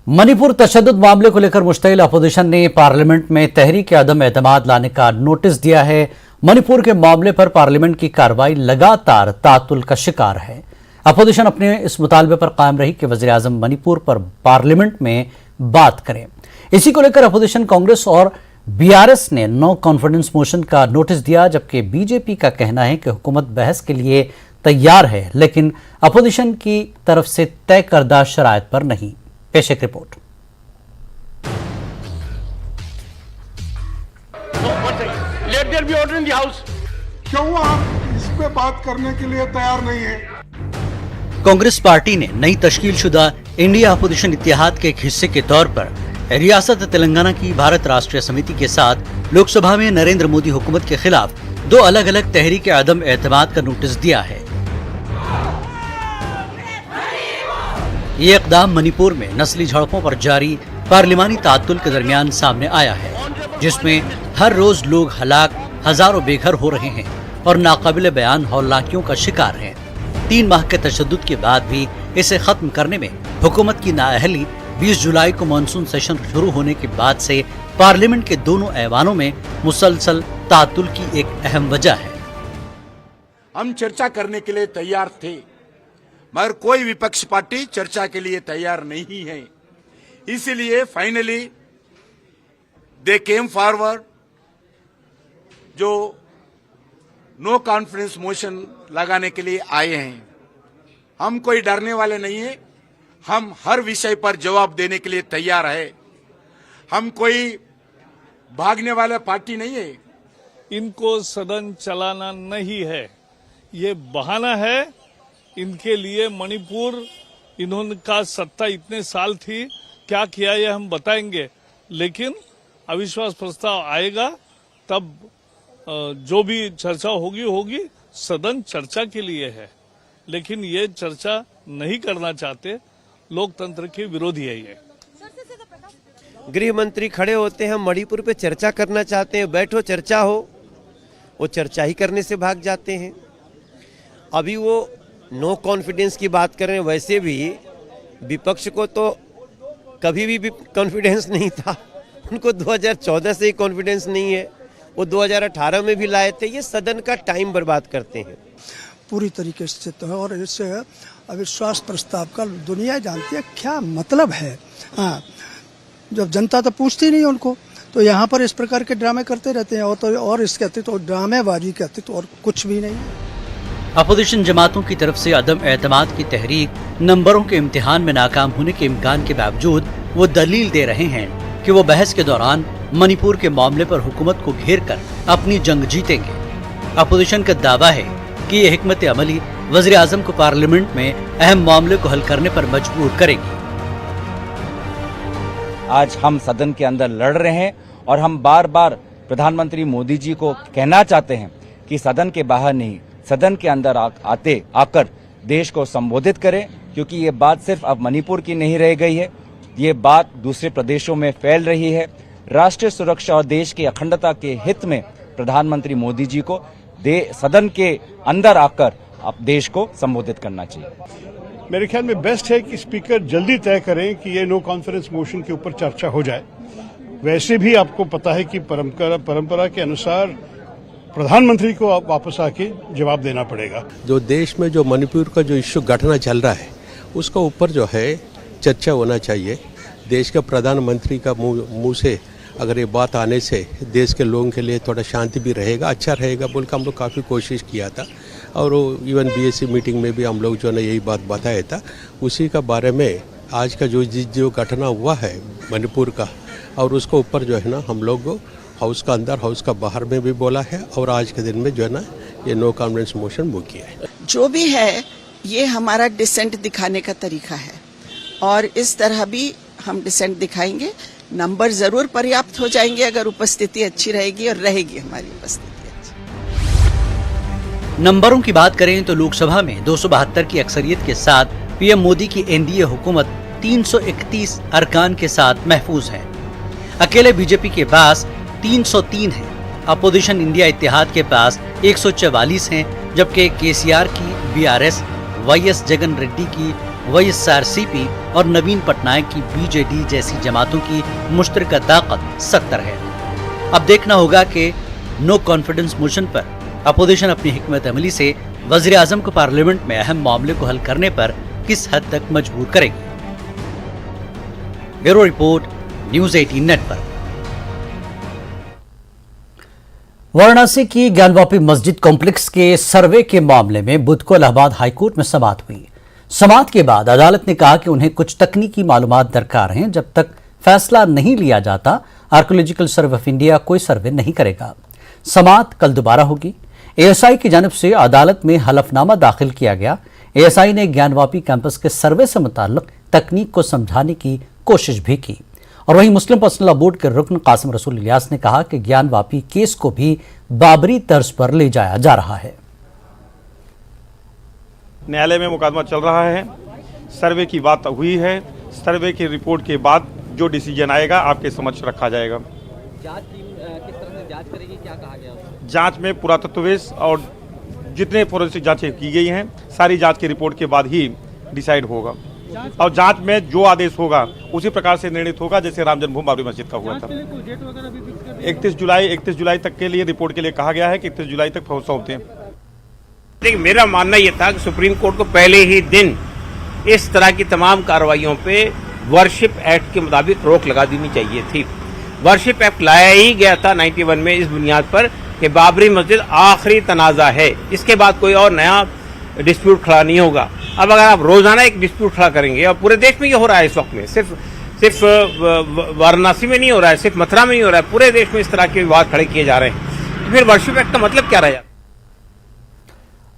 मणिपुर तशद्दुद मामले को लेकर मुश्तइल अपोजिशन ने पार्लियामेंट में तहरीक अदम एतमाद लाने का नोटिस दिया है। मणिपुर के मामले पर पार्लियामेंट की कार्रवाई लगातार तातुल का शिकार है। अपोजिशन अपने इस मुतालबे पर कायम रही कि वज़ीर आज़म मणिपुर पर पार्लियामेंट में बात करें। इसी को लेकर अपोजिशन कांग्रेस और बीआरएस ने नो कॉन्फिडेंस मोशन का नोटिस दिया, जबकि बीजेपी का कहना है कि हुकूमत बहस के लिए तैयार है, लेकिन अपोजिशन की तरफ से तय करदा शराइत पर नहीं। पेश एक report. Let there be order in the house. क्यों आप इस पे बात करने के लिए तैयार नहीं है? कांग्रेस पार्टी ने नई तश्कीलशुदा इंडिया अपोजिशन इत्तेहाद के एक हिस्से के तौर पर रियासत तेलंगाना की भारत राष्ट्रीय समिति के साथ लोकसभा में नरेंद्र मोदी हुकूमत के खिलाफ दो अलग अलग तहरीक अदम एतमाद का नोटिस दिया है। ये इक़दाम मणिपुर में नस्ली झड़पों पर जारी पार्लिमानी ताअत्तुल के दरमियान सामने आया है, जिसमें हर रोज लोग हलाक, हजारों बेघर हो रहे हैं और नाकाबिले बयान हौलनाकियों का शिकार हैं। 3 माह के तशद्दुद के बाद भी इसे खत्म करने में हुकूमत की नाअहली 20 जुलाई को मानसून सेशन शुरू होने के बाद से पार्लियामेंट के दोनों ऐवानों में मुसलसल ताअत्तुल की एक अहम वजह है। हम चर्चा करने के लिए तैयार थे, मगर कोई विपक्ष पार्टी चर्चा के लिए तैयार नहीं है। इसीलिए फाइनली दे केम फॉरवर्ड, जो नो कॉन्फिडेंस मोशन लगाने के लिए आए हैं। हम कोई डरने वाले नहीं है, हम हर विषय पर जवाब देने के लिए तैयार है। हम कोई भागने वाला पार्टी नहीं है। इनको सदन चलाना नहीं है, ये बहाना है इनके लिए। मणिपुर इन्होंने सत्ता इतने साल थी, क्या किया ये हम बताएंगे, लेकिन अविश्वास प्रस्ताव आएगा तब जो भी चर्चा होगी। सदन चर्चा के लिए है, लेकिन ये चर्चा नहीं करना चाहते, लोकतंत्र के विरोधी है ये। गृह मंत्री खड़े होते हैं, मणिपुर पे चर्चा करना चाहते हैं, बैठो चर्चा हो, वो चर्चा ही करने से भाग जाते हैं। अभी वो नो कॉन्फिडेंस की बात कर रहे हैं। वैसे भी विपक्ष को तो कभी भी कॉन्फिडेंस नहीं था, उनको 2014 से ही कॉन्फिडेंस नहीं है, वो 2018 में भी लाए थे। ये सदन का टाइम बर्बाद करते हैं पूरी तरीके से। तो और इससे अविश्वास प्रस्ताव का दुनिया जानती है क्या मतलब है। हाँ, जब जनता तो पूछती नहीं उनको, तो यहाँ पर इस प्रकार के ड्रामे करते रहते हैं। और इसके अतिरिक्त तो ड्रामेबाजी के अतिरिक्त और कुछ भी नहीं। अपोजिशन जमातों की तरफ से अदम एतमाद की तहरीक नंबरों के इम्तिहान में नाकाम होने के इम्कान के बावजूद वो दलील दे रहे हैं कि वो बहस के दौरान मणिपुर के मामले पर हुकूमत को घेर कर अपनी जंग जीतेंगे। अपोजिशन का दावा है कि ये हिकमत अमली वज़ीर आज़म को पार्लियामेंट में अहम मामले को हल करने पर मजबूर करेगी। आज हम सदन के अंदर लड़ रहे हैं और हम बार बार प्रधानमंत्री मोदी जी को कहना चाहते हैं कि सदन के बाहर नहीं, सदन के अंदर आकर देश को संबोधित करें, क्योंकि ये बात सिर्फ अब मणिपुर की नहीं रह गई है, ये बात दूसरे प्रदेशों में फैल रही है। राष्ट्रीय सुरक्षा और देश की अखंडता के हित में प्रधानमंत्री मोदी जी को सदन के अंदर आकर अब देश को संबोधित करना चाहिए। मेरे ख्याल में बेस्ट है कि स्पीकर जल्दी तय करें कि ये नो कॉन्फ्रेंस मोशन के ऊपर चर्चा हो जाए। वैसे भी आपको पता है कि परंपरा के अनुसार प्रधानमंत्री को आप वापस आके जवाब देना पड़ेगा। जो देश में जो मणिपुर का जो इश्यू घटना चल रहा है, उसका ऊपर जो है चर्चा होना चाहिए। देश के प्रधानमंत्री का मुंह से अगर ये बात आने से देश के लोगों के लिए थोड़ा शांति भी रहेगा, अच्छा रहेगा बोल के हम लोग काफ़ी कोशिश किया था। और इवन बीएससी मीटिंग में भी हम लोग जो है यही बात बताया था। उसी का बारे में आज का जो घटना हुआ है मणिपुर का, और उसके ऊपर जो है ना हम लोग हाउस का अंदर, हाउस का बाहर में भी बोला है, और आज के दिन में जो है ना ये नो कॉन्फिडेंस मोशन मूव किया है। जो भी है ये हमारा डिसेंट दिखाने का तरीका है, और इस तरह भी हम डिसेंट दिखाएंगे। नंबर जरूर पर्याप्त हो जाएंगे अगर उपस्थिति अच्छी रहेगी, और रहेगी हमारी उपस्थिति अच्छी। नंबरों की बात करें तो लोकसभा में 272 की अक्सरियत के साथ पीएम मोदी की एनडीए हुकूमत 331 अरकान के साथ महफूज है। अकेले बीजेपी के पास 303 है। अपोजिशन इंडिया इत्तेहाद के पास 144 हैं, जबकि केसीआर की बीआरएस, वाईएस जगन रेड्डी की YSRCP और नवीन पटनायक की BJD जैसी जमातों की मुश्तरका ताकत 70 है। अब देखना होगा कि नो कॉन्फिडेंस मोशन पर अपोजिशन अपनी हिकमत अमली से वज़ीर आज़म को पार्लियामेंट में अहम मामले को हल करने पर किस हद तक मजबूर करेगी। Bureau report, news 18 network. Varanasi की ज्ञानवापी मस्जिद कॉम्प्लेक्स के सर्वे के मामले में बुध को इलाहाबाद हाईकोर्ट में समाअत हुई। समाअत के बाद अदालत ने कहा कि उन्हें कुछ तकनीकी मालूमात दरकार हैं। जब तक फैसला नहीं लिया जाता, आर्कियोलॉजिकल सर्वे ऑफ इंडिया कोई सर्वे नहीं करेगा। समाअत कल दोबारा होगी। ASI की जानिब से अदालत में हलफनामा दाखिल किया गया। ASI ने ज्ञानवापी कैंपस के सर्वे से मुताल्लिक तकनीक को समझाने की कोशिश भी की। और वहीं मुस्लिम पर्सनल लॉ बोर्ड के रुकन कासिम रसूल इलियास ने कहा कि ज्ञानवापी केस को भी बाबरी तर्ज पर ले जाया जा रहा है। न्यायालय में मुकदमा चल रहा है, सर्वे की बात हुई है, सर्वे की रिपोर्ट के बाद जो डिसीजन आएगा आपके समक्ष रखा जाएगा। जांच टीम किस तरह से जांच करेगी, क्या कहा गया उसमें? जांच में पुरातत्ववेश और जितने फोरेंसिक जांचें की गई हैं, सारी जांच की रिपोर्ट के बाद ही डिसाइड होगा और जांच में जो आदेश होगा उसी प्रकार से निर्णित होगा जैसे राम जन्मभूमि बाबरी मस्जिद का हुआ था। 31 जुलाई तक के लिए रिपोर्ट के लिए कहा गया है कि 31 जुलाई तक सौंप दें। देखिए, मेरा मानना यह था कि सुप्रीम कोर्ट को पहले ही दिन इस तरह की तमाम कार्रवाइयों पे वर्शिप एक्ट के मुताबिक रोक लगा देनी चाहिए थी। वर्शिप एक्ट लाया ही गया था 91 में इस बुनियाद पर कि बाबरी मस्जिद आखिरी तनाज़ा है, इसके बाद कोई और नया डिस्प्यूट खड़ा नहीं होगा। अब अगर आप रोजाना एक डिस्प्यूट खड़ा करेंगे, और पूरे देश में ये हो रहा है इस वक्त में, सिर्फ वाराणसी में नहीं हो रहा है, सिर्फ मथुरा में नहीं हो रहा है, पूरे देश में इस तरह के विवाद खड़े किए जा रहे हैं, तो फिर वर्शिप एक्ट का मतलब क्या रहा?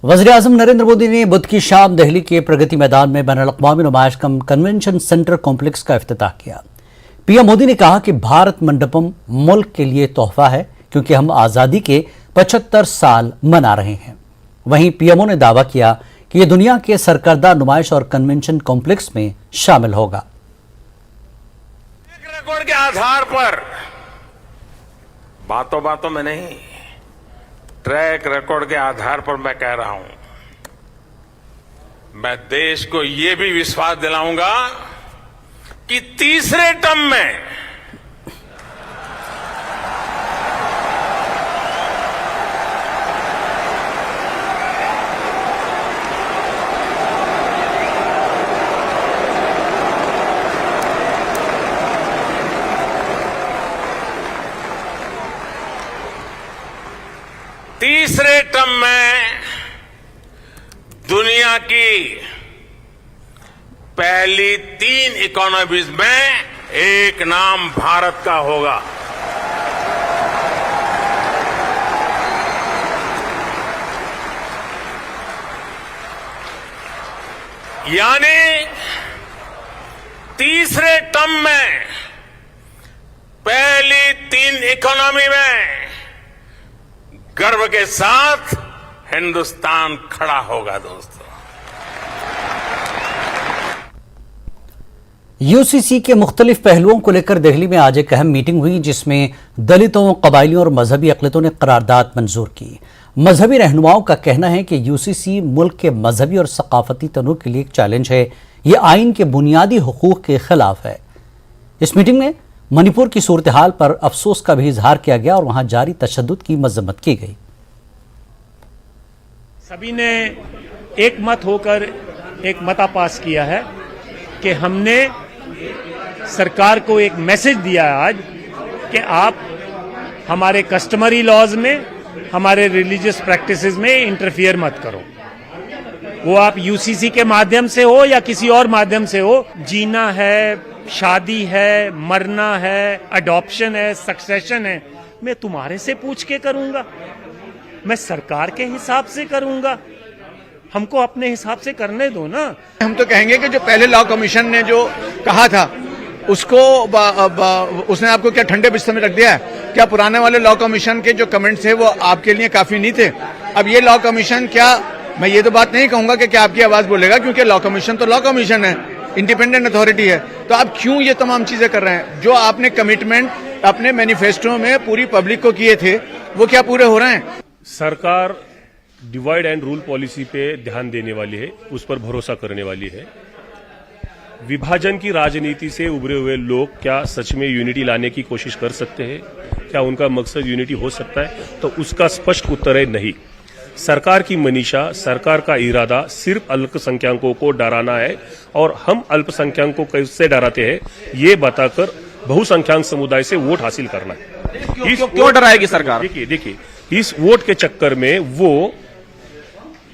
वज़ीर आज़म नरेंद्र मोदी ने बुध की शाम दिल्ली के प्रगति मैदान में बैनुल-अक़वामी नुमाइश कन्वेंशन सेंटर कॉम्प्लेक्स का इफ्तिताह किया। पीएम मोदी ने कहा कि भारत मंडपम मुल्क के लिए तोहफा है, क्योंकि हम आज़ादी के 75 साल मना रहे हैं। वहीं पीएमओ ने दावा किया कि यह दुनिया के सरकर्दा नुमाइश और कन्वेंशन कॉम्प्लेक्स में शामिल होगा। ट्रैक रिकॉर्ड के आधार पर, बातों बातों में नहीं, ट्रैक रिकॉर्ड के आधार पर मैं कह रहा हूं, मैं देश को यह भी विश्वास दिलाऊंगा कि तीसरे टर्म में दुनिया की पहली 3 इकोनॉमीज में एक नाम भारत का होगा। यानी तीसरे टर्म में पहली 3 इकोनॉमी में गर्व के साथ हिंदुस्तान खड़ा होगा। दोस्तों, यूसीसी के मुख्तलिफ पहलुओं को लेकर दिल्ली में आज एक अहम मीटिंग हुई, जिसमें दलितों, कबायलियों और मजहबी अक़लियतों ने करारदाद मंजूर की। मजहबी रहनुमाओं का कहना है कि यूसीसी मुल्क के मजहबी और सकाफती तनों के लिए एक चैलेंज है। यह आइन के बुनियादी हुकूक के खिलाफ है। इस मीटिंग में मणिपुर की सूरत हाल पर अफसोस का भी इजहार किया गया और वहां जारी तशद्दुद की मजम्मत की गई। सभी ने एक मत होकर एक मता पास किया है कि हमने सरकार को एक मैसेज दिया है आज कि आप हमारे कस्टमरी लॉज में, हमारे रिलीजियस प्रैक्टिसेस में इंटरफियर मत करो। वो आप यूसीसी के माध्यम से हो या किसी और माध्यम से हो। जीना है, शादी है, मरना है, अडॉप्शन है, सक्सेशन है, मैं तुम्हारे से पूछ के करूंगा? मैं सरकार के हिसाब से करूंगा? हमको अपने हिसाब से करने दो ना। हम तो कहेंगे कि जो पहले लॉ कमीशन ने जो कहा था उसको उसने आपको क्या ठंडे बिस्तर में रख दिया है? क्या पुराने वाले लॉ कमीशन के जो कमेंट्स थे वो आपके लिए काफी नहीं थे? अब ये लॉ कमीशन, क्या मैं ये तो बात नहीं कहूंगा कि क्या आपकी आवाज बोलेगा, क्योंकि लॉ कमीशन तो लॉ कमीशन है, इंडिपेंडेंट अथॉरिटी है। तो आप क्यों ये तमाम चीजें कर रहे हैं? जो आपने कमिटमेंट अपने मैनिफेस्टो में पूरी पब्लिक को किए थे वो क्या पूरे हो रहे हैं? सरकार डिवाइड एंड रूल पॉलिसी पे ध्यान देने वाली है, उस पर भरोसा करने वाली है। विभाजन की राजनीति से उभरे हुए लोग क्या सच में यूनिटी लाने की कोशिश कर सकते हैं? क्या उनका मकसद यूनिटी हो सकता है? तो उसका स्पष्ट उत्तर है नहीं। सरकार की मनीषा, सरकार का इरादा सिर्फ अल्पसंख्यकों को डराना है, और हम अल्पसंख्यकों को कैसे डराते हैं ये बताकर बहुसंख्यक समुदाय से वोट हासिल करना है। क्यों डराएगी सरकार? देखिए इस वोट के चक्कर में वो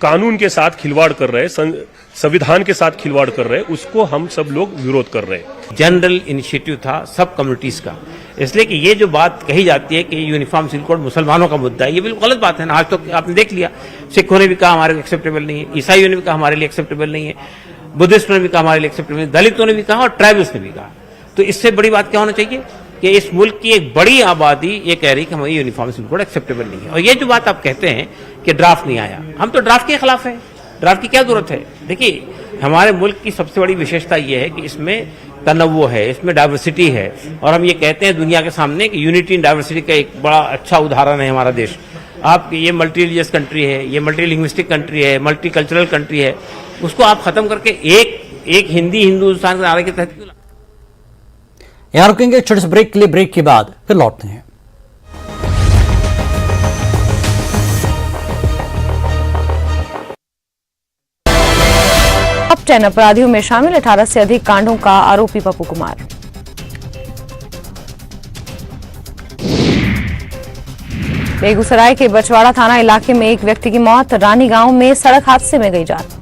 कानून के साथ खिलवाड़ कर रहे हैं, संविधान के साथ खिलवाड़ कर रहे हैं, उसको हम सब लोग विरोध कर रहे हैं। जनरल इनिशिएटिव था सब कम्युनिटीज का, इसलिए कि ये जो बात कही जाती है कि यूनिफॉर्म सिविल कोड मुसलमानों का मुद्दा है, ये बिल्कुल गलत बात है ना। आज तो आपने देख लिया, सिखों ने भी कहा हमारे लिए एक्सेप्टेबल नहीं है, ईसाइयों ने भी कहा हमारे लिए एक्सेप्टेबल नहीं है, बुद्धिस्ट ने भी कहा हमारे लिए एक्सेप्टेबल नहीं, दलितों ने भी कहा और ट्राइबल्स ने भी कहा। तो इससे बड़ी बात क्या होना चाहिए कि इस मुल्क की एक बड़ी आबादी ये कह रही कि हमारी यूनिफॉर्म सिविल कोड एक्सेप्टेबल नहीं है। और ये जो बात आप कहते हैं कि ड्राफ्ट नहीं आया, हम तो ड्राफ्ट के खिलाफ है। ड्राफ्ट की क्या जरूरत है? देखिए हमारे मुल्क की सबसे बड़ी विशेषता ये है कि इसमें तनव्वुर है, इसमें डाइवर्सिटी है, और हम ये कहते हैं दुनिया के सामने कि यूनिटी इन डाइवर्सिटी का एक बड़ा अच्छा उदाहरण है हमारा देश। आप ये मल्टी रिलीजियस कंट्री है, ये मल्टी लिंग्विस्टिक कंट्री है, मल्टी कल्चरल कंट्री है, उसको आप खत्म करके एक हिंदी हिंदुस्तान के नारे के तहत क्यों? यहां रुकेंगे छोटे से ब्रेक के लिए, ब्रेक के बाद फिर लौटते हैं। टॉप 10 अपराधियों में शामिल 18 से अधिक कांडों का आरोपी पप्पू कुमार। बेगूसराय के बछवाड़ा थाना इलाके में एक व्यक्ति की मौत, रानी गांव में सड़क हादसे में गई जान।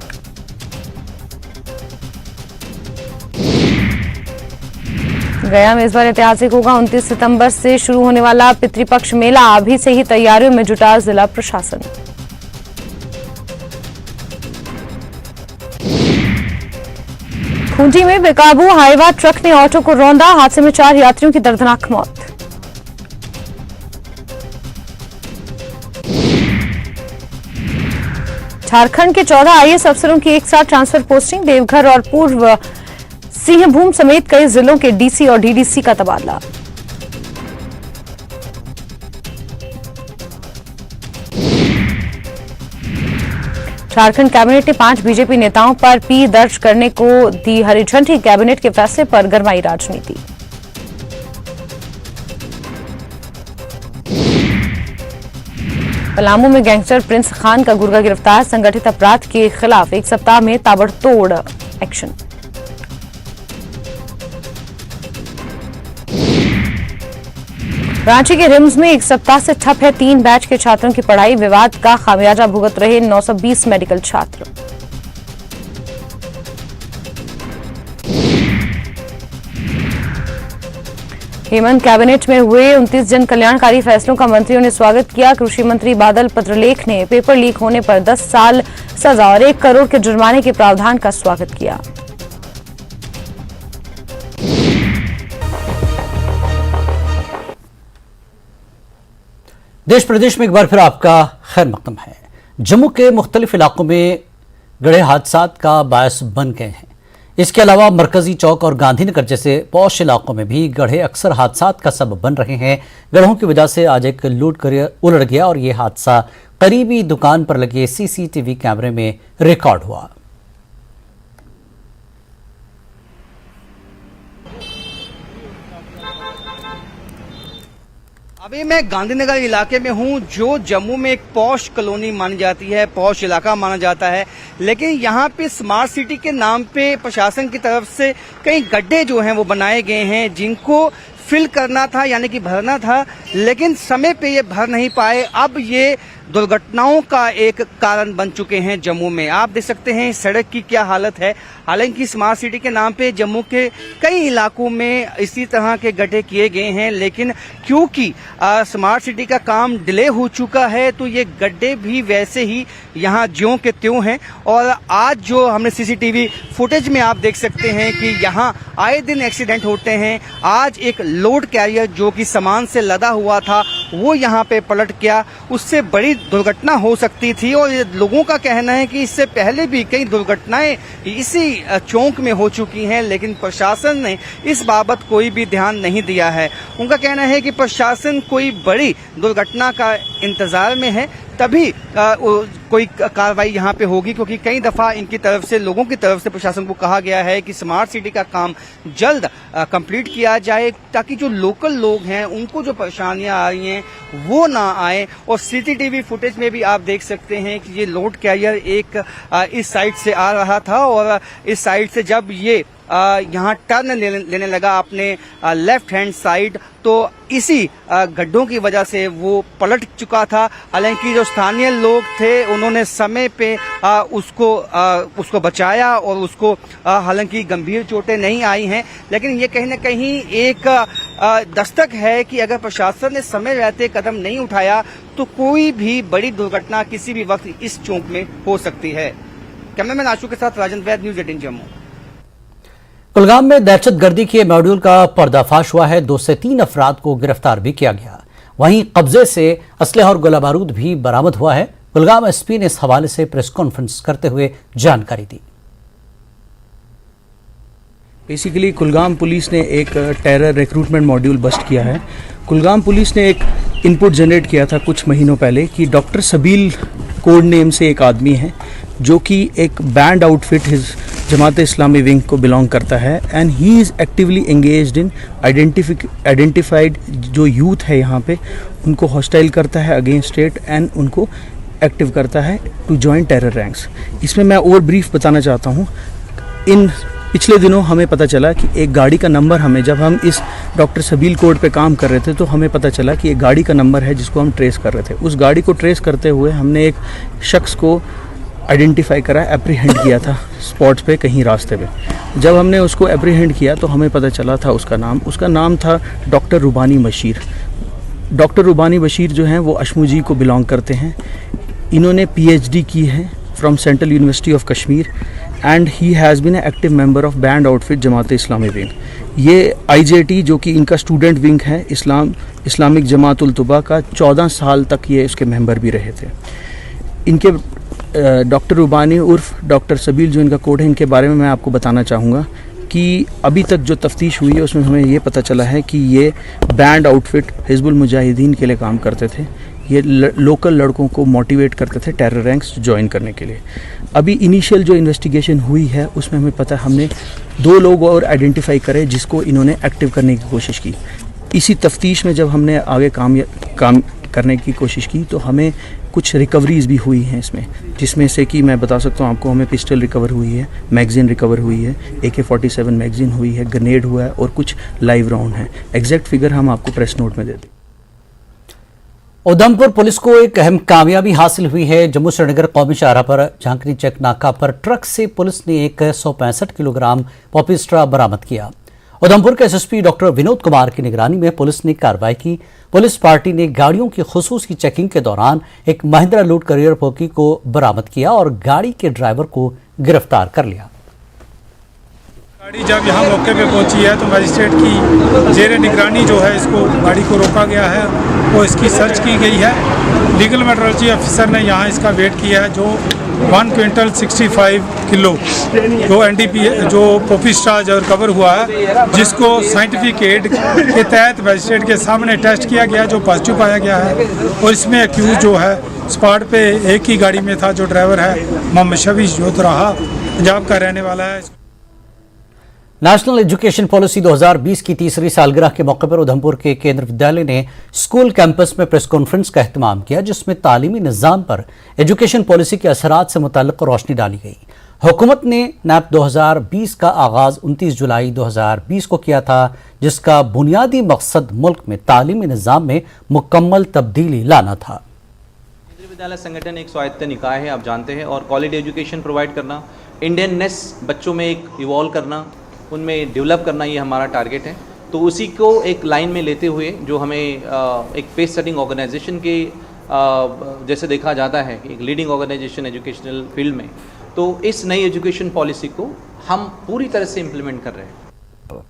गया में इस बार ऐतिहासिक होगा, 29 सितंबर से शुरू होने वाला पितृपक्ष मेला, अभी से ही तैयारियों में जुटा जिला प्रशासन। खूंटी में बेकाबू हाईवा ट्रक ने ऑटो को रौंदा, हादसे में 4 यात्रियों की दर्दनाक मौत। झारखंड के 14 आईएएस अफसरों की एक साथ ट्रांसफर पोस्टिंग, देवघर और पूर्व सिंहभूम समेत कई जिलों के डीसी और डीडीसी का तबादला। झारखंड कैबिनेट ने 5 बीजेपी नेताओं पर पी दर्ज करने को दी हरी झंडी, कैबिनेट के फैसले पर गरमाई राजनीति। पलामू में गैंगस्टर प्रिंस खान का गुर्गा गिरफ्तार, संगठित अपराध के खिलाफ 1 सप्ताह में ताबड़तोड़ एक्शन। रांची के रिम्स में 1 सप्ताह से ठप है 3 बैच के छात्रों की पढ़ाई, विवाद का खामियाजा भुगत रहे 920 मेडिकल छात्र। हेमंत कैबिनेट में हुए 29 जन कल्याणकारी फैसलों का मंत्रियों ने स्वागत किया। कृषि मंत्री बादल पत्रलेख ने पेपर लीक होने पर 10 साल सजा और 1 करोड़ के जुर्माने के प्रावधान का स्वागत किया। देश प्रदेश में एक बार फिर आपका खैर मकदम है। जम्मू के मुख्तलिफ इलाकों में गड़े हादसात का बायस बन गए हैं। इसके अलावा मरकजी चौक और गांधीनगर जैसे पौष इलाकों में भी गढ़े अक्सर हादसात का सबब बन रहे हैं। गढ़ों की वजह से आज एक लूट कर उलट गया और यह हादसा करीबी दुकान पर लगे सीसीटीवी कैमरे में रिकॉर्ड हुआ। अभी मैं गांधीनगर इलाके में हूं, जो जम्मू में एक पॉश कॉलोनी मानी जाती है, पॉश इलाका माना जाता है, लेकिन यहां पे स्मार्ट सिटी के नाम पे प्रशासन की तरफ से कई गड्ढे जो हैं वो बनाए गए हैं, जिनको फिल करना था यानी कि भरना था, लेकिन समय पे ये भर नहीं पाए। अब ये दुर्घटनाओं का एक कारण बन चुके हैं जम्मू में। आप देख सकते हैं सड़क की क्या हालत है। हालांकि स्मार्ट सिटी के नाम पे जम्मू के कई इलाकों में इसी तरह के गड्ढे किए गए हैं, लेकिन क्योंकि स्मार्ट सिटी का काम डिले हो चुका है तो ये गड्ढे भी वैसे ही यहाँ ज्यों के त्यों हैं। और आज जो हमने सीसीटीवी फुटेज में आप देख सकते हैं कि यहाँ आए दिन एक्सीडेंट होते हैं। आज एक लोड कैरियर जो कि सामान से लदा हुआ था वो यहाँ पे पलट गया, उससे बड़ी दुर्घटना हो सकती थी। और लोगों का कहना है कि इससे पहले भी कई दुर्घटनाएं इसी चौक में हो चुकी हैं, लेकिन प्रशासन ने इस बाबत कोई भी ध्यान नहीं दिया है। उनका कहना है कि प्रशासन कोई बड़ी दुर्घटना का इंतजार में है, तभी कोई कार्रवाई यहाँ पे होगी, क्योंकि कई दफा इनकी तरफ से, लोगों की तरफ से प्रशासन को कहा गया है कि स्मार्ट सिटी का काम जल्द कंप्लीट किया जाए, ताकि जो लोकल लोग हैं उनको जो परेशानियां आ रही हैं वो ना आए। और सीसीटीवी फुटेज में भी आप देख सकते हैं कि ये लोड कैरियर एक इस साइड से आ रहा था और इस साइड से जब ये यहाँ टर्न लेने लगा अपने लेफ्ट हैंड साइड, तो इसी गड्ढों की वजह से वो पलट चुका था। हालांकि जो स्थानीय लोग थे उन्होंने समय पे उसको बचाया और उसको हालांकि गंभीर चोटें नहीं आई हैं, लेकिन ये कहीं न कहीं एक दस्तक है कि अगर प्रशासन ने समय रहते कदम नहीं उठाया तो कोई भी बड़ी दुर्घटना किसी भी वक्त इस चौक में हो सकती है। कैमरामैन आशु के साथ राजन वैद, न्यूज़ 18 जम्मू। कुलगाम में दहशतगर्दी के मॉड्यूल का पर्दाफाश हुआ है। 2 से 3 अफराद को गिरफ्तार भी किया गया। वहीं कब्जे से असलहा और गोला बारूद भी बरामद हुआ है। कुलगाम एसपी ने इस हवाले से प्रेस कॉन्फ्रेंस करते हुए जानकारी दी। बेसिकली कुलगाम पुलिस ने एक टेरर रिक्रूटमेंट मॉड्यूल बस्ट किया है। कुलगाम पुलिस ने एक इनपुट जनरेट किया था कुछ महीनों पहले कि डॉक्टर सबील कोड नेम से एक आदमी है जो कि एक band outfit Jamaat Islami wing को बिलोंग करता है and he is actively engaged in identified जो यूथ है यहाँ पे उनको हॉस्टाइल करता है अगेंस्ट स्टेट एंड उनको एक्टिव करता है टू जॉइन टेरर रैंक्स। इसमें मैं और ब्रीफ बताना चाहता हूँ। इन पिछले दिनों हमें पता चला कि एक गाड़ी का नंबर हमें, जब हम इस डॉक्टर सबील कोड पे काम कर रहे थे तो हमें पता चला कि एक गाड़ी का नंबर है जिसको हम ट्रेस कर रहे थे। उस गाड़ी को ट्रेस करते हुए हमने एक शख्स को आइडेंटिफाई करा, एप्रीहेंड किया था स्पॉट पे कहीं रास्ते पे। जब हमने उसको एप्रीहेंड किया तो हमें पता चला था उसका नाम था डॉक्टर रुबानी बशीर। डॉक्टर रुबानी बशीर जो हैं वो अशमुजी को बिलोंग करते हैं। इन्होंने PhD की है from central university of Kashmir and he has been a active member of banned outfit Jamaat Islami wing. ये IJT जो कि इनका स्टूडेंट विंग है इस्लामिक जमात उल तुबा का, 14 साल तक ये उसके मेंबर भी रहे थे। इनके डॉक्टर रुबानी उर्फ डॉक्टर सबील जो इनका कोड है, इनके बारे में मैं आपको बताना चाहूँगा कि अभी तक जो तफ्तीश हुई है उसमें हमें ये पता चला है कि ये बैंड आउटफिट हिजबुल मुजाहिदीन के लिए काम करते थे। ये लोकल लड़कों को मोटिवेट करते थे टेरर रैंक्स ज्वाइन करने के लिए। अभी इनिशियल जो इन्वेस्टिगेशन हुई है उसमें हमें पता है हमने 2 लोग और आइडेंटिफाई करे जिसको इन्होंने एक्टिव करने की कोशिश की। इसी तफ्तीश में जब हमने आगे काम करने की कोशिश की तो हमें कुछ रिकवरीज भी हुई हैं इसमें, जिसमें से कि मैं बता सकता हूँ आपको, हमें पिस्टल रिकवर हुई है, मैगजीन रिकवर हुई है, AK-47 मैगजीन हुई है, ग्रेनेड हुआ है और कुछ लाइव राउंड है। एग्जैक्ट फिगर हम आपको प्रेस नोट में दे दें। उधमपुर पुलिस को एक अहम कामयाबी हासिल हुई है। जम्मू श्रीनगर कौमी शाहराह पर झांकरी चेक नाका पर ट्रक से पुलिस ने एक 165 किलोग्राम पॉपी स्ट्रा बरामद किया। उधमपुर के SSP डॉक्टर विनोद कुमार की निगरानी में पुलिस ने कार्रवाई की। पुलिस पार्टी ने गाड़ियों की खुसूसी चेकिंग के दौरान एक महिंद्रा लोड करियर पोकी को बरामद किया और गाड़ी के ड्राइवर को गिरफ्तार कर लिया। गाड़ी जब यहाँ मौके पे पहुंची है तो मजिस्ट्रेट की जेर निगरानी जो है इसको गाड़ी को रोका गया है, वो इसकी सर्च की गई है। लीगल मेट्रोलॉजी ऑफिसर ने यहाँ इसका वेट किया है जो 1 क्विंटल 65 किलो जो NDP जो पॉपी स्ट्रा जो रिकवर हुआ है, जिसको साइंटिफिक एड के तहत मजिस्ट्रेट के सामने टेस्ट किया गया जो पॉजिटिव पाया गया है। और इसमें एक्यूज जो है स्पॉट पे एक ही गाड़ी में था, जो ड्राइवर है मोहम्मद शफीक जोधराहा पंजाब का रहने वाला है। नेशनल एजुकेशन पॉलिसी 2020 की 3री सालगिरह के मौके पर उधमपुर के केंद्र विद्यालय ने स्कूल कैंपस में प्रेस कॉन्फ्रेंस का एहतमाम किया, जिसमें तालीमी निज़ाम पर एजुकेशन पॉलिसी के असरात से मुताल्लिक़ रोशनी डाली गई। हुकूमत ने NAP 2020 का आगाज़ 29 जुलाई 2020 को किया था, जिसका बुनियादी मकसद मुल्क में तालीमी निज़ाम में मुकम्मल तब्दीली लाना था। केंद्रीय विद्यालय संगठन एक स्वायत्त निकाय है, आप जानते हैं, और क्वालिटी एजुकेशन प्रोवाइड करना, इंडियननेस बच्चों में एक इवॉल्व करना, उनमें डेवलप करना, ये हमारा टारगेट है। तो उसी को एक लाइन में लेते हुए जो हमें एक पेस सेटिंग ऑर्गेनाइजेशन के जैसे देखा जाता है, एक लीडिंग ऑर्गेनाइजेशन एजुकेशनल फील्ड में, तो इस नई एजुकेशन पॉलिसी को हम पूरी तरह से इम्प्लीमेंट कर रहे हैं।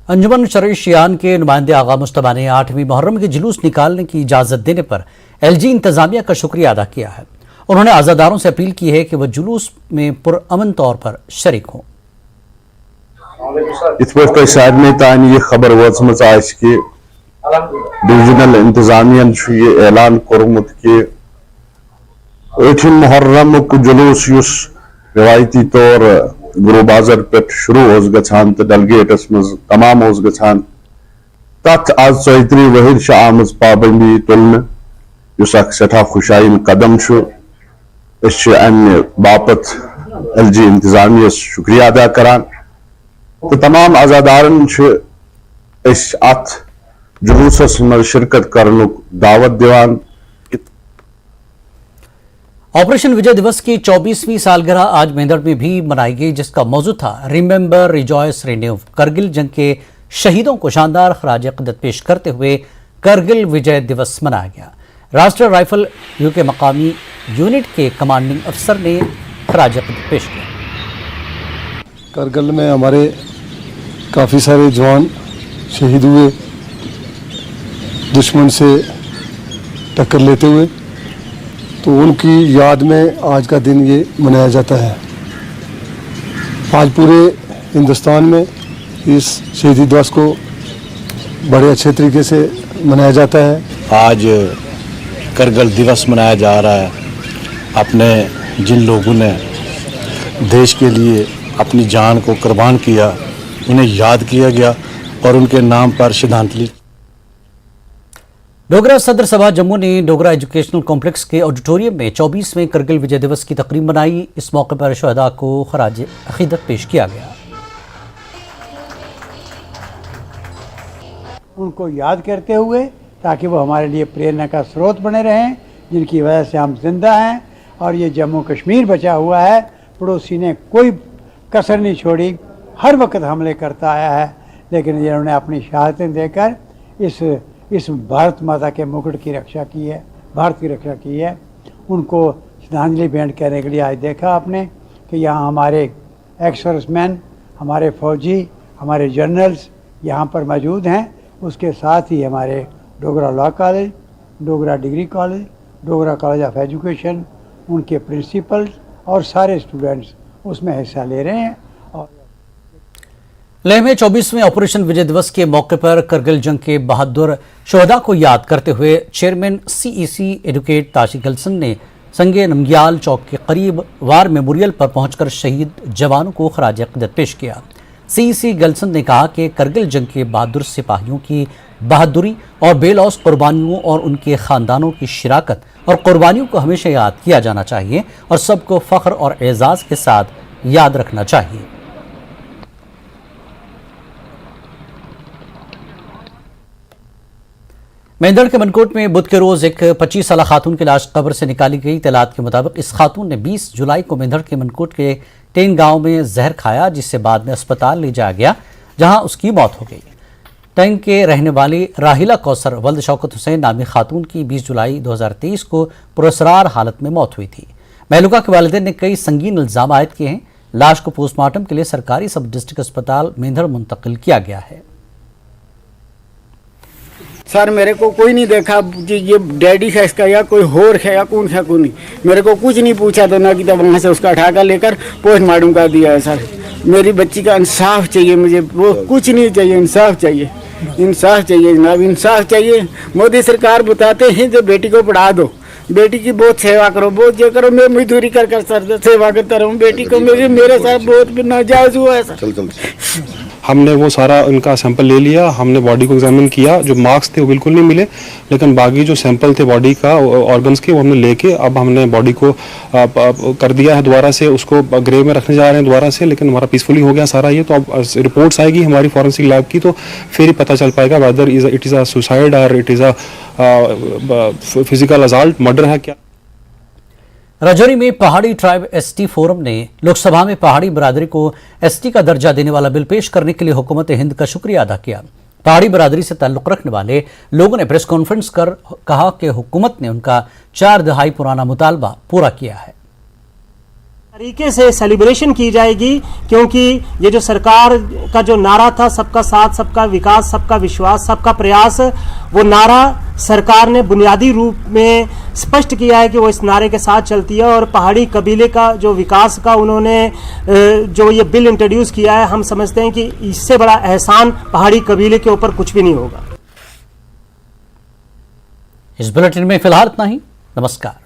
अंजुमन शरई-ए-शियान के नुमाइंदे आगा मुस्तफा ने 8वीं मुहर्रम के जुलूस निकालने की इजाज़त देने पर LG इंतजामिया का शुक्रिया अदा किया है। उन्होंने आज़ादारों से अपील की है कि वह जुलूस में पुरअमन तौर पर शरीक हों। इत पे सारे तान यह खबर वाचम कि डिविजनल इंतजामिया ये ऐलान कोर्मुत कि मुहर्रम जुलूस युस रिवायती तौर गुरु बाजार पे शुरू गछान तो डलगेटस मज तमाम गछान तथ आज 34 वहिर आमज पाबंदी तुलने युस सठा खुशाइन कदम अमि बापत LG इंतजामिया शुक्रिया अदा करान तो तमाम आजादारन अत जुलूसस मज शिरकत करनुक दावत दिवान। ऑपरेशन विजय दिवस की 24वीं सालगिरह आज मेंढर में भी मनाई गई, जिसका मौजू था रिमेंबर रिजॉयस रिन्यू। करगिल जंग के शहीदों को शानदार खराज अक़ीदत पेश करते हुए करगिल विजय दिवस मनाया गया। राष्ट्रीय राइफल यू के मकामी यूनिट के कमांडिंग अफसर ने खराज अक़ीदत पेश किया। करगिल में हमारे काफ़ी सारे जवान शहीद हुए दुश्मन से टक्कर लेते हुए, तो उनकी याद में आज का दिन ये मनाया जाता है। आज पूरे हिंदुस्तान में इस शहीदी दिवस को बड़े अच्छे तरीके से मनाया जाता है। आज करगिल दिवस मनाया जा रहा है। अपने जिन लोगों ने देश के लिए अपनी जान को कुर्बान किया, उन्हें याद किया गया और उनके नाम पर श्रद्धांजलि। डोगरा सदर सभा जम्मू ने डोगरा एजुकेशनल कॉम्प्लेक्स के ऑडिटोरियम में 24वें करगिल विजय दिवस की तकरीब मनाई। इस मौके पर शहदा को खराज अक़ीदत पेश किया गया। उनको याद करते हुए ताकि वो हमारे लिए प्रेरणा का स्रोत बने रहें, जिनकी वजह से हम जिंदा हैं और ये जम्मू कश्मीर बचा हुआ है। पड़ोसी ने कोई कसर नहीं छोड़ी, हर वक्त हमले करता आया है, लेकिन इन्होंने अपनी शहादतें देकर इस भारत माता के मुकुट की रक्षा की है, भारत की रक्षा की है। उनको श्रद्धांजलि भेंट करने के लिए आज देखा आपने कि यहाँ हमारे एक्स सर्विसमैन, हमारे फौजी, हमारे जनरल्स यहाँ पर मौजूद हैं। उसके साथ ही हमारे Dogra law college, Dogra degree college, Dogra college of education, उनके प्रिंसिपल्स और सारे स्टूडेंट्स उसमें हिस्सा ले रहे हैं। और लेह में 24वें ऑपरेशन विजय दिवस के मौके पर करगिल जंग के बहादुर शोहदा को याद करते हुए चेयरमैन CEC एडवोकेट ताशी गलसन ने संगे नमग्याल चौक के करीब वार मेमोरियल पर पहुंचकर शहीद जवानों को खराज अक़ीदत पेश किया। CEC गलसन ने कहा कि करगिल जंग के बहादुर सिपाहियों की बहादुरी और बेलौस कुर्बानियों और उनके खानदानों की शिराकत और कुर्बानियों को हमेशा याद किया जाना चाहिए और सबको फख्र और एजाज के साथ याद रखना चाहिए। मेंढर के मनकोट में बुध के रोज एक 25 साला खातून की लाश कब्र से निकाली गई। तलात के मुताबिक इस खातून ने 20 जुलाई को मेंढर के मनकोट के टेन गांव में जहर खाया, जिससे बाद में अस्पताल ले जाया गया, जहां उसकी मौत हो गई। टैंक के रहने वाली राहिला कौसर वल्द शौकत हुसैन नामी खातून की 20 जुलाई 2023 को पुरस्रार हालत में मौत हुई थी। महलूका के वालिदैन ने कई संगीन इल्जाम आयद किए हैं। लाश को पोस्टमार्टम के लिए सरकारी सब डिस्ट्रिक्ट अस्पताल मेंढर मुंतकिल किया गया है। सर मेरे को कोई नहीं देखा जी, ये डैडी है इसका या कोई और है या कौन है कौन नहीं, मेरे को कुछ नहीं पूछा तो ना कि तब वहाँ से उसका उठाकर लेकर पोस्टमार्टम कर दिया है। सर मेरी बच्ची का इंसाफ चाहिए मुझे, वो कुछ नहीं चाहिए, इंसाफ चाहिए, इंसाफ चाहिए जनाब, इंसाफ चाहिए। मोदी सरकार बताते हैं जो बेटी को पढ़ा दो, बेटी की बहुत सेवा करो, बहुत ये करो। मैं मजदूरी कर सर सेवा करता रहूँ बेटी को, मेरे साथ बहुत नाजायज हुआ है सर। हमने वो सारा उनका सैंपल ले लिया, हमने बॉडी को एग्जामिन किया। जो मार्क्स थे वो बिल्कुल नहीं मिले, लेकिन बाकी जो सैंपल थे बॉडी का ऑर्गन्स के वो हमने लेके अब हमने बॉडी को कर दिया है दोबारा से, उसको ग्रेव में रखने जा रहे हैं दोबारा से। लेकिन हमारा पीसफुली हो गया सारा ये, तो अब रिपोर्ट्स आएगी हमारी फॉरेंसिक लैब की, तो फिर ही पता चल पाएगा whether it is a suicide और it is a physical assault, murder है क्या। राजौरी में पहाड़ी ट्राइब ST फोरम ने लोकसभा में पहाड़ी बरादरी को ST का दर्जा देने वाला बिल पेश करने के लिए हुकूमत हिंद का शुक्रिया अदा किया। पहाड़ी बरादरी से ताल्लुक रखने वाले लोगों ने प्रेस कॉन्फ्रेंस कर कहा कि हुकूमत ने उनका 4 दहाई पुराना मुतालबा पूरा किया है। तरीके से सेलिब्रेशन की जाएगी, क्योंकि ये जो सरकार का जो नारा था सबका साथ, सबका विकास, सबका विश्वास, सबका प्रयास, वो नारा सरकार ने बुनियादी रूप में स्पष्ट किया है कि वो इस नारे के साथ चलती है। और पहाड़ी कबीले का जो विकास का उन्होंने जो ये बिल इंट्रोड्यूस किया है, हम समझते हैं कि इससे बड़ा एहसान पहाड़ी कबीले के ऊपर कुछ भी नहीं होगा। इस बुलेटिन में फिलहाल इतना ही। नमस्कार।